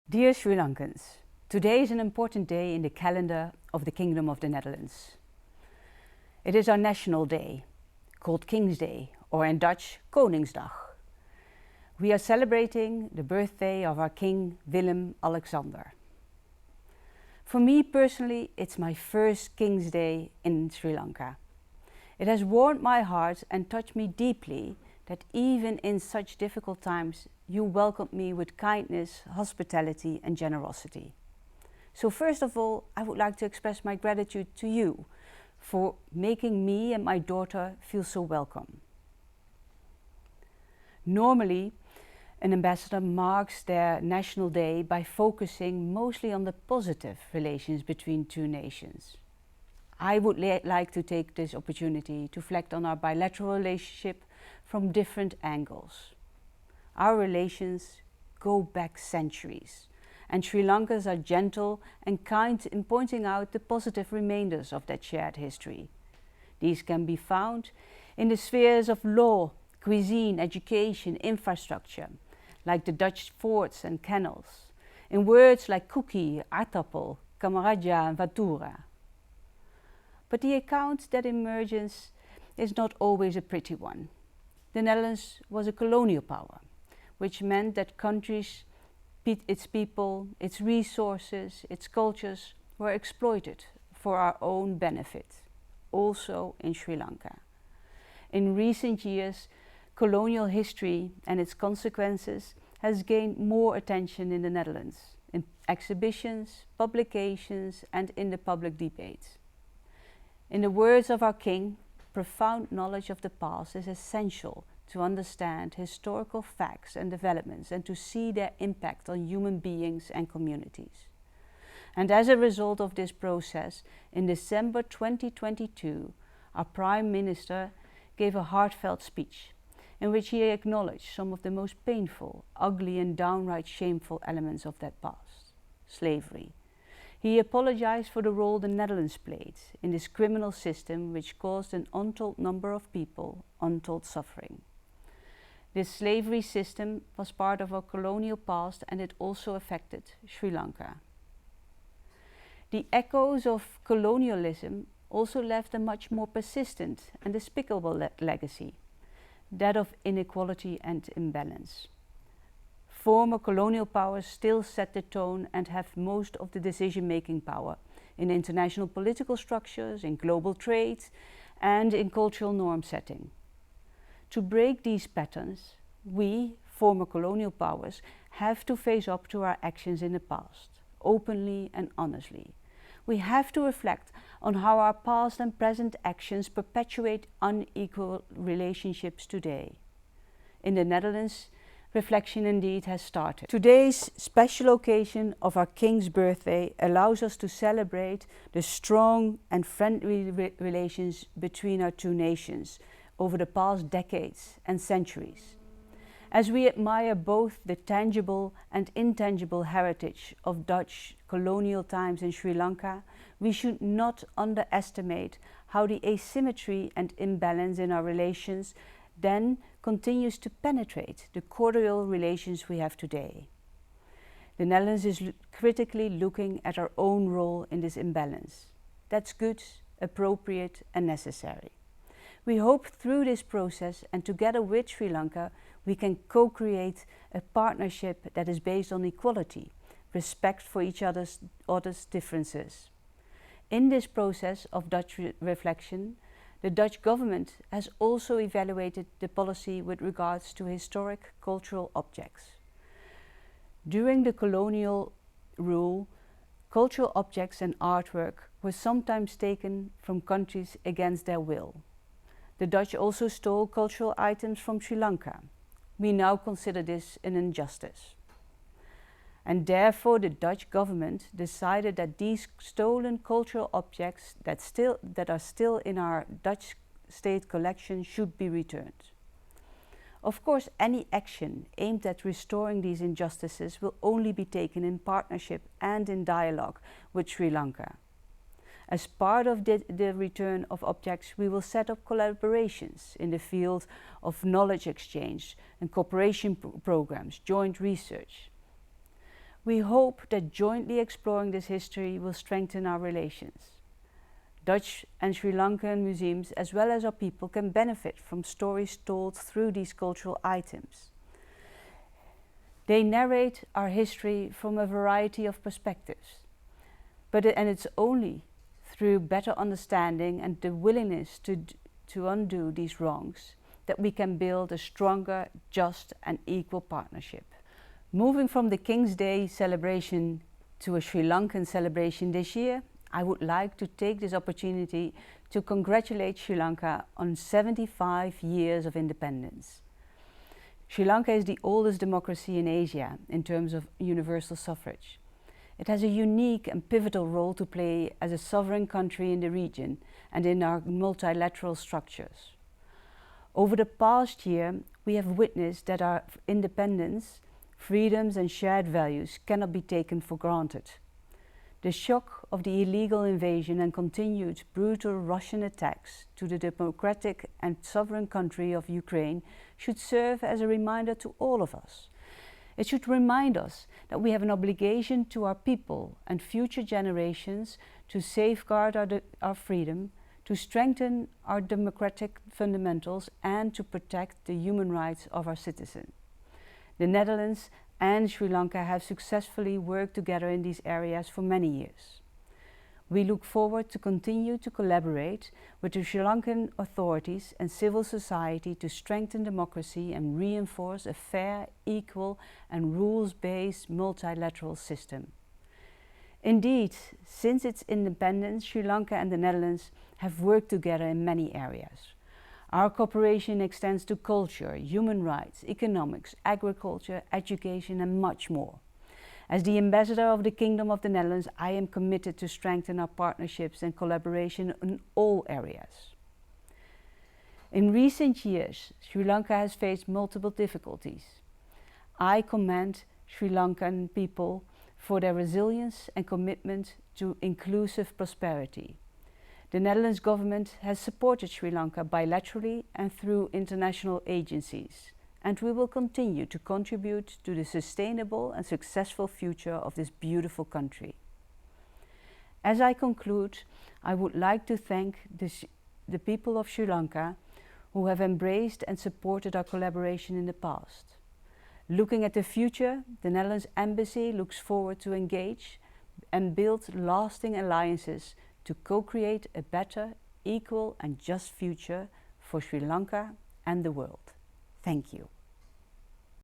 Dear Sri Lankans, today is an important day in the calendar of the Kingdom of the Netherlands. It is our national day, called King's Day, or in Dutch, Koningsdag. We are celebrating the birthday of our King Willem-Alexander. For me personally, it's my first King's Day in Sri Lanka. It has warmed my heart and touched me deeply that even in such difficult times, you welcomed me with kindness, hospitality and generosity. So first of all, I would like to express my gratitude to you for making me and my daughter feel so welcome. Normally, an ambassador marks their national day by focusing mostly on the positive relations between two nations. I would like to take this opportunity to reflect on our bilateral relationship from different angles. Our relations go back centuries, and Sri Lankans are gentle and kind in pointing out the positive remainders of that shared history. These can be found in the spheres of law, cuisine, education, infrastructure, like the Dutch forts and canals, in words like cookie, aardappel, kamaradja and vatura. But the account that emerges is not always a pretty one. The Netherlands was a colonial power, which meant that countries, its people, its resources, its cultures were exploited for our own benefit, also in Sri Lanka. In recent years, colonial history and its consequences has gained more attention in the Netherlands, in exhibitions, publications and in the public debate. In the words of our King, profound knowledge of the past is essential to understand historical facts and developments and to see their impact on human beings and communities. And as a result of this process, in December 2022, our Prime Minister gave a heartfelt speech in which he acknowledged some of the most painful, ugly and downright shameful elements of that past, slavery. He apologized for the role the Netherlands played in this criminal system which caused an untold number of people untold suffering. This slavery system was part of our colonial past and it also affected Sri Lanka. The echoes of colonialism also left a much more persistent and despicable legacy, that of inequality and imbalance. Former colonial powers still set the tone and have most of the decision-making power in international political structures, in global trade and in cultural norm setting. To break these patterns, we, former colonial powers, have to face up to our actions in the past, openly and honestly. We have to reflect on how our past and present actions perpetuate unequal relationships today. In the Netherlands, reflection indeed has started. Today's special occasion of our King's birthday allows us to celebrate the strong and friendly relations between our two nations over the past decades and centuries. As we admire both the tangible and intangible heritage of Dutch colonial times in Sri Lanka, we should not underestimate how the asymmetry and imbalance in our relations then continues to penetrate the cordial relations we have today. The Netherlands is critically looking at our own role in this imbalance. That's good, appropriate and necessary. We hope through this process and together with Sri Lanka, we can co-create a partnership that is based on equality, respect for each other's differences. In this process of Dutch reflection, the Dutch government has also evaluated the policy with regards to historic cultural objects. During the colonial rule, cultural objects and artwork were sometimes taken from countries against their will. The Dutch also stole cultural items from Sri Lanka. We now consider this an injustice. And therefore the Dutch government decided that these stolen cultural objects that are still in our Dutch state collection should be returned. Of course, any action aimed at restoring these injustices will only be taken in partnership and in dialogue with Sri Lanka. As part of the return of objects, we will set up collaborations in the field of knowledge exchange and cooperation programs, joint research. We hope that jointly exploring this history will strengthen our relations. Dutch and Sri Lankan museums, as well as our people, can benefit from stories told through these cultural items. They narrate our history from a variety of perspectives, and it's only through better understanding and the willingness to undo these wrongs that we can build a stronger, just and equal partnership. Moving from the King's Day celebration to a Sri Lankan celebration this year, I would like to take this opportunity to congratulate Sri Lanka on 75 years of independence. Sri Lanka is the oldest democracy in Asia in terms of universal suffrage. It has a unique and pivotal role to play as a sovereign country in the region and in our multilateral structures. Over the past year, we have witnessed that our independence, freedoms and shared values cannot be taken for granted. The shock of the illegal invasion and continued brutal Russian attacks to the democratic and sovereign country of Ukraine should serve as a reminder to all of us. It should remind us that we have an obligation to our people and future generations to safeguard our freedom, to strengthen our democratic fundamentals and to protect the human rights of our citizens. The Netherlands and Sri Lanka have successfully worked together in these areas for many years. We look forward to continue to collaborate with the Sri Lankan authorities and civil society to strengthen democracy and reinforce a fair, equal and rules-based multilateral system. Indeed, since its independence, Sri Lanka and the Netherlands have worked together in many areas. Our cooperation extends to culture, human rights, economics, agriculture, education and much more. As the ambassador of the Kingdom of the Netherlands, I am committed to strengthen our partnerships and collaboration in all areas. In recent years, Sri Lanka has faced multiple difficulties. I commend Sri Lankan people for their resilience and commitment to inclusive prosperity. The Netherlands government has supported Sri Lanka bilaterally and through international agencies, and we will continue to contribute to the sustainable and successful future of this beautiful country. As I conclude, I would like to thank the people of Sri Lanka who have embraced and supported our collaboration in the past. Looking at the future, the Netherlands Embassy looks forward to engage and build lasting alliances to co-create a better, equal and just future for Sri Lanka and the world. Thank you.